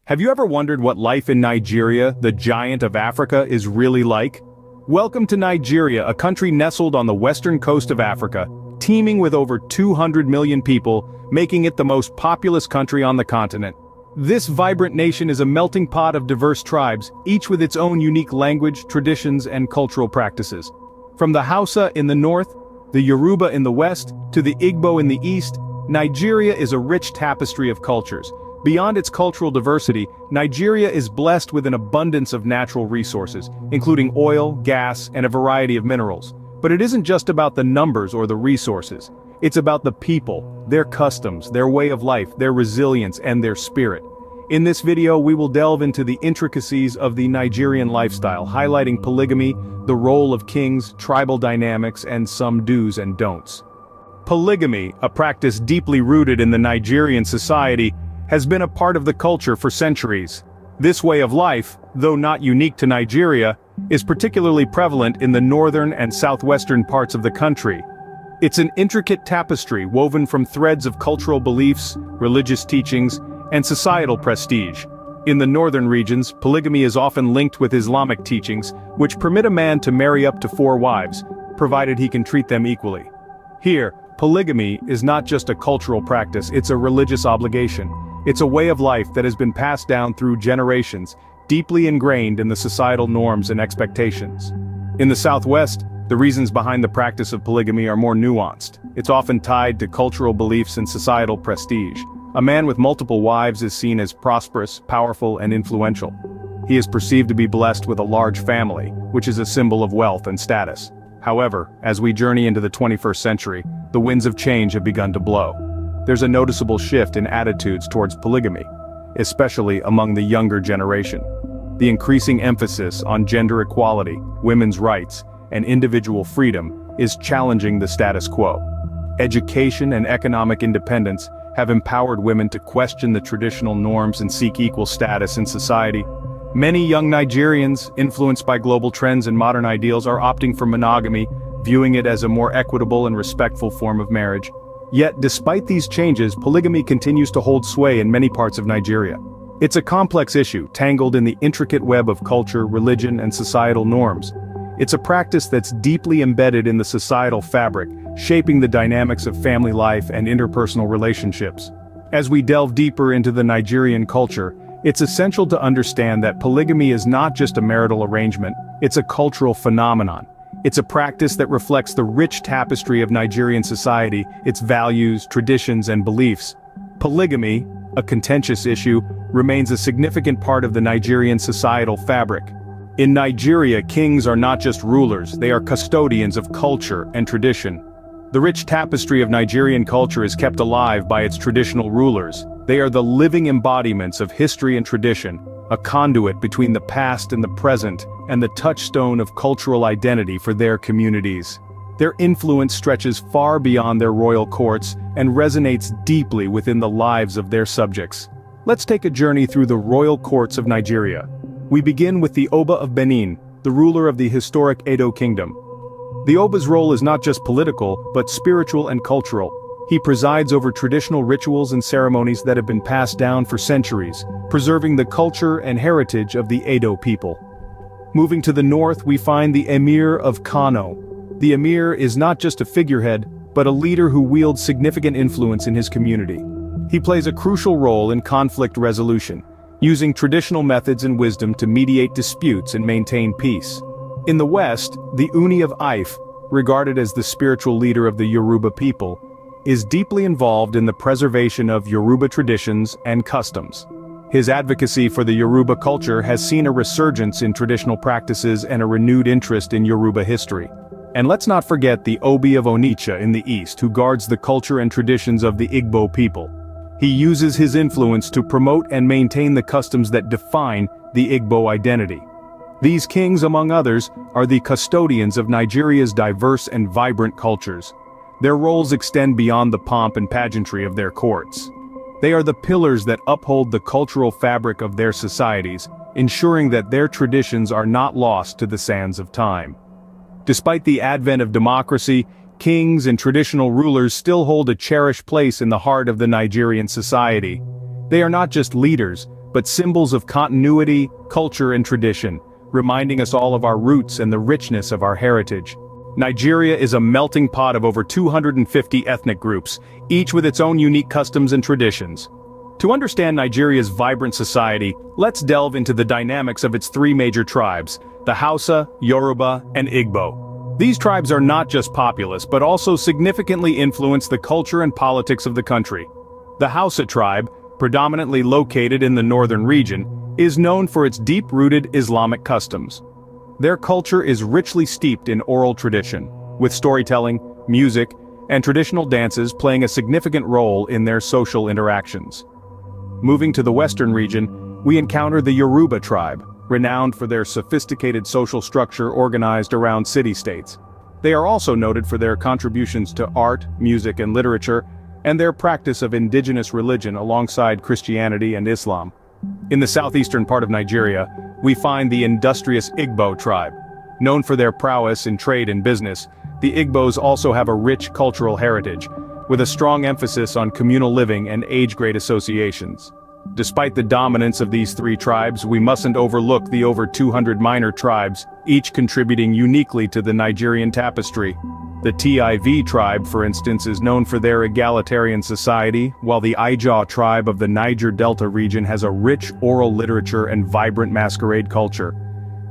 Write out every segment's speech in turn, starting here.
Have you ever wondered what life in Nigeria, the giant of Africa, is really like? Welcome to Nigeria, a country nestled on the western coast of Africa, teeming with over 200 million people, making it the most populous country on the continent. This vibrant nation is a melting pot of diverse tribes, each with its own unique language, traditions, and cultural practices. From the Hausa in the north, the Yoruba in the west, to the Igbo in the east, Nigeria is a rich tapestry of cultures. Beyond its cultural diversity, Nigeria is blessed with an abundance of natural resources, including oil, gas, and a variety of minerals. But it isn't just about the numbers or the resources. It's about the people, their customs, their way of life, their resilience, and their spirit. In this video, we will delve into the intricacies of the Nigerian lifestyle, highlighting polygamy, the role of kings, tribal dynamics, and some do's and don'ts. Polygamy, a practice deeply rooted in the Nigerian society, has been a part of the culture for centuries. This way of life, though not unique to Nigeria, is particularly prevalent in the northern and southwestern parts of the country. It's an intricate tapestry woven from threads of cultural beliefs, religious teachings, and societal prestige. In the northern regions, polygamy is often linked with Islamic teachings, which permit a man to marry up to 4 wives, provided he can treat them equally. Here, polygamy is not just a cultural practice, it's a religious obligation. It's a way of life that has been passed down through generations, deeply ingrained in the societal norms and expectations. In the Southwest, the reasons behind the practice of polygamy are more nuanced. It's often tied to cultural beliefs and societal prestige. A man with multiple wives is seen as prosperous, powerful, and influential. He is perceived to be blessed with a large family, which is a symbol of wealth and status. However, as we journey into the 21st century, the winds of change have begun to blow. There's a noticeable shift in attitudes towards polygamy, especially among the younger generation. The increasing emphasis on gender equality, women's rights, and individual freedom is challenging the status quo. Education and economic independence have empowered women to question the traditional norms and seek equal status in society. Many young Nigerians, influenced by global trends and modern ideals, are opting for monogamy, viewing it as a more equitable and respectful form of marriage. Yet, despite these changes, polygamy continues to hold sway in many parts of Nigeria. It's a complex issue, tangled in the intricate web of culture, religion, and societal norms. It's a practice that's deeply embedded in the societal fabric, shaping the dynamics of family life and interpersonal relationships. As we delve deeper into the Nigerian culture, it's essential to understand that polygamy is not just a marital arrangement, it's a cultural phenomenon. It's a practice that reflects the rich tapestry of Nigerian society, its values, traditions, and beliefs. Polygamy, a contentious issue, remains a significant part of the Nigerian societal fabric. In Nigeria, kings are not just rulers, they are custodians of culture and tradition. The rich tapestry of Nigerian culture is kept alive by its traditional rulers. They are the living embodiments of history and tradition, a conduit between the past and the present, and the touchstone of cultural identity for their communities. Their influence stretches far beyond their royal courts and resonates deeply within the lives of their subjects. Let's take a journey through the royal courts of Nigeria. We begin with the Oba of Benin, the ruler of the historic Edo Kingdom. The Oba's role is not just political, but spiritual and cultural. He presides over traditional rituals and ceremonies that have been passed down for centuries, preserving the culture and heritage of the Edo people. Moving to the north, we find the Emir of Kano. The Emir is not just a figurehead, but a leader who wields significant influence in his community. He plays a crucial role in conflict resolution, using traditional methods and wisdom to mediate disputes and maintain peace. In the west, the Uni of Ife, regarded as the spiritual leader of the Yoruba people, is deeply involved in the preservation of Yoruba traditions and customs. His advocacy for the Yoruba culture has seen a resurgence in traditional practices and a renewed interest in Yoruba history. And let's not forget the Obi of Onitsha in the east, who guards the culture and traditions of the Igbo people. He uses his influence to promote and maintain the customs that define the Igbo identity. These kings, among others, are the custodians of Nigeria's diverse and vibrant cultures. Their roles extend beyond the pomp and pageantry of their courts. They are the pillars that uphold the cultural fabric of their societies, ensuring that their traditions are not lost to the sands of time. Despite the advent of democracy, kings and traditional rulers still hold a cherished place in the heart of the Nigerian society. They are not just leaders, but symbols of continuity, culture and tradition, reminding us all of our roots and the richness of our heritage. Nigeria is a melting pot of over 250 ethnic groups, each with its own unique customs and traditions. To understand Nigeria's vibrant society, let's delve into the dynamics of its three major tribes, the Hausa, Yoruba, and Igbo. These tribes are not just populous but also significantly influence the culture and politics of the country. The Hausa tribe, predominantly located in the northern region, is known for its deep-rooted Islamic customs. Their culture is richly steeped in oral tradition, with storytelling, music, and traditional dances playing a significant role in their social interactions. Moving to the western region, we encounter the Yoruba tribe, renowned for their sophisticated social structure organized around city-states. They are also noted for their contributions to art, music and literature, and their practice of indigenous religion alongside Christianity and Islam. In the southeastern part of Nigeria, we find the industrious Igbo tribe. Known for their prowess in trade and business, the Igbos also have a rich cultural heritage, with a strong emphasis on communal living and age-grade associations. Despite the dominance of these three tribes, we mustn't overlook the over 200 minor tribes, each contributing uniquely to the Nigerian tapestry. The Tiv tribe, for instance, is known for their egalitarian society, while the Ijaw tribe of the Niger Delta region has a rich oral literature and vibrant masquerade culture.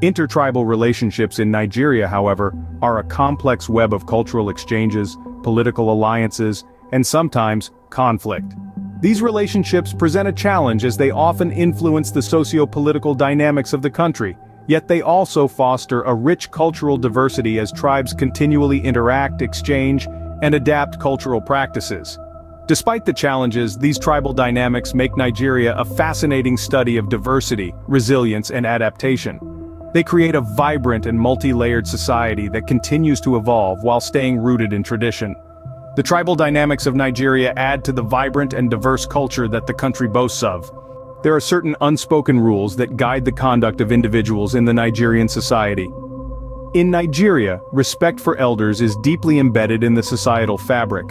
Intertribal relationships in Nigeria, however, are a complex web of cultural exchanges, political alliances, and sometimes, conflict. These relationships present a challenge as they often influence the socio-political dynamics of the country, yet they also foster a rich cultural diversity as tribes continually interact, exchange, and adapt cultural practices. Despite the challenges, these tribal dynamics make Nigeria a fascinating study of diversity, resilience, and adaptation. They create a vibrant and multi-layered society that continues to evolve while staying rooted in tradition. The tribal dynamics of Nigeria add to the vibrant and diverse culture that the country boasts of. There are certain unspoken rules that guide the conduct of individuals in the Nigerian society. In Nigeria, respect for elders is deeply embedded in the societal fabric.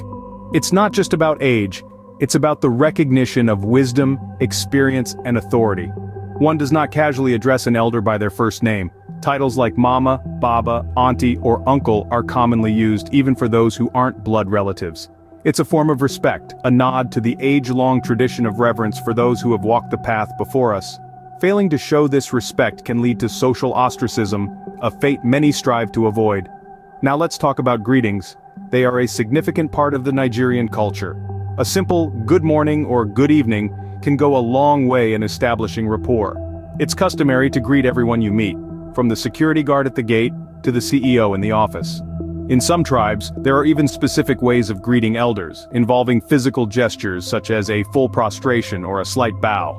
It's not just about age, it's about the recognition of wisdom, experience, and authority. One does not casually address an elder by their first name. Titles like mama, baba, auntie, or uncle are commonly used even for those who aren't blood relatives. It's a form of respect, a nod to the age-long tradition of reverence for those who have walked the path before us. Failing to show this respect can lead to social ostracism, a fate many strive to avoid. Now let's talk about greetings. They are a significant part of the Nigerian culture. A simple good morning or good evening can go a long way in establishing rapport. It's customary to greet everyone you meet, from the security guard at the gate to the CEO in the office. In some tribes, there are even specific ways of greeting elders, involving physical gestures such as a full prostration or a slight bow.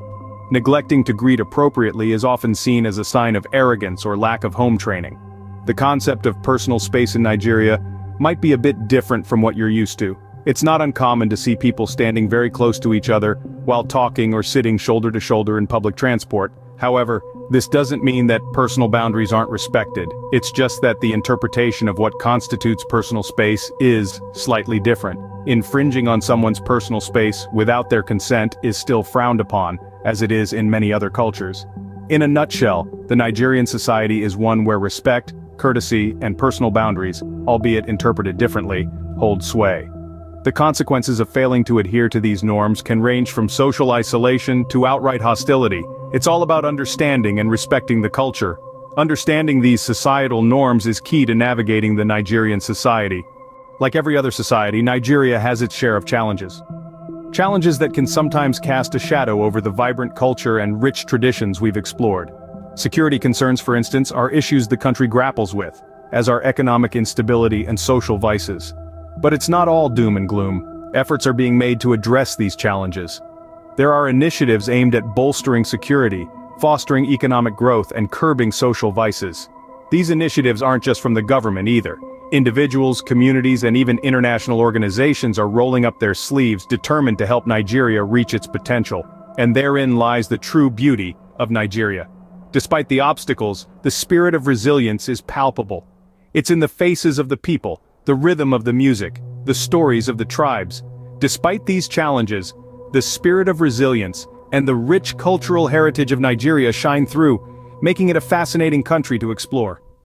Neglecting to greet appropriately is often seen as a sign of arrogance or lack of home training. The concept of personal space in Nigeria might be a bit different from what you're used to. It's not uncommon to see people standing very close to each other while talking or sitting shoulder to shoulder in public transport. However, this doesn't mean that personal boundaries aren't respected. It's just that the interpretation of what constitutes personal space is slightly different. Infringing on someone's personal space without their consent is still frowned upon, as it is in many other cultures. In a nutshell, the Nigerian society is one where respect, courtesy, and personal boundaries, albeit interpreted differently, hold sway. The consequences of failing to adhere to these norms can range from social isolation to outright hostility. It's all about understanding and respecting the culture. Understanding these societal norms is key to navigating the Nigerian society. Like every other society, Nigeria has its share of challenges. Challenges that can sometimes cast a shadow over the vibrant culture and rich traditions we've explored. Security concerns, for instance, are issues the country grapples with, as are economic instability and social vices. But it's not all doom and gloom. Efforts are being made to address these challenges. There are initiatives aimed at bolstering security, fostering economic growth, and curbing social vices. These initiatives aren't just from the government either. Individuals, communities, and even international organizations are rolling up their sleeves, determined to help Nigeria reach its potential. And therein lies the true beauty of Nigeria. Despite the obstacles, the spirit of resilience is palpable. It's in the faces of the people, the rhythm of the music, the stories of the tribes. Despite these challenges, the spirit of resilience, and the rich cultural heritage of Nigeria shine through, making it a fascinating country to explore.